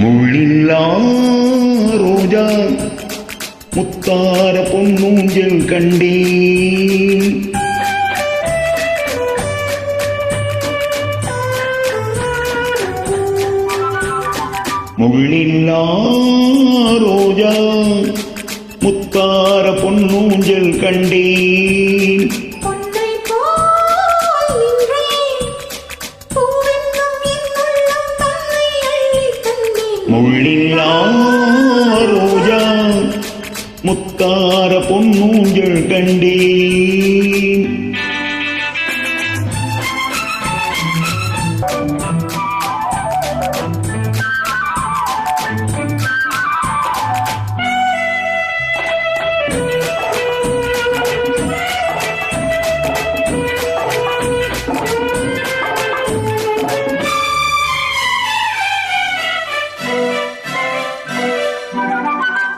முள்ளில்லா ரோஜா முத்தார பொன்னூஞ்சல் கண்டேன். முள்ளில்லா ரோஜா முத்தார பொன்னூஞ்சல் கண்டேன். முள்ளில்லா ரோஜா முத்தார பொன்னூஞ்சல் கண்டேன்.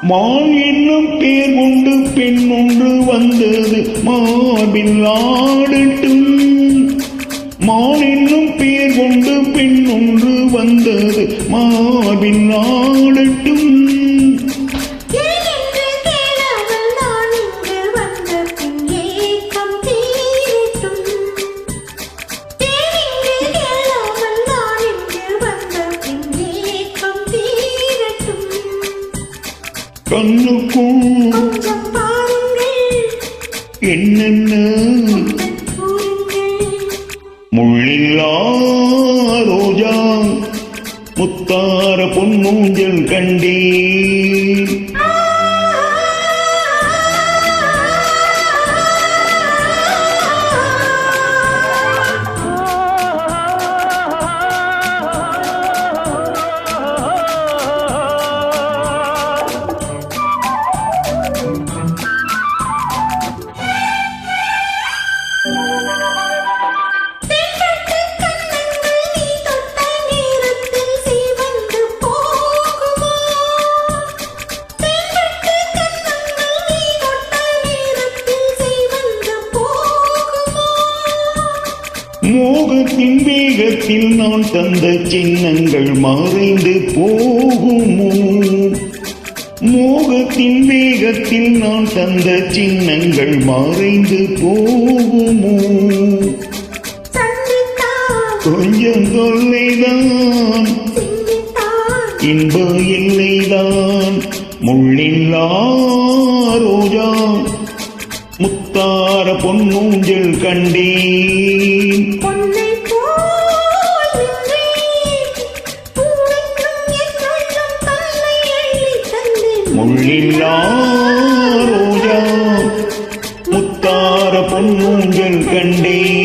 மான் என்னும் பேர் கொண்டு பெண் ஒன்று வந்தது மார்பில் ஆடட்டும். மான் என்னும் பேர் கொண்டு பெண் ஒன்று வந்தது மார்பில் ஆடட்டும். கண்ணுக்கும் என்னென்ன முள்ளில்லா ரோஜா முத்தார பொன்னூஞ்சல் கண்டேன். மோகத்தின் வேகத்தில் நான் தந்த சின்னங்கள் மறைந்து போகுமோ? மோகத்தின் வேகத்தில் நான் தந்த சின்னங்கள் மறைந்து போகுமோ? கொஞ்சம் தொல்லைதான் இன்ப எல்லைதான். முள்ளில்லா ரோஜா முத்தார பொன்னூஞ்சல் கண்டேன். முள்ளில்லா ரோஜா முத்தார பொன்னூஞ்சல் கண்டேன்.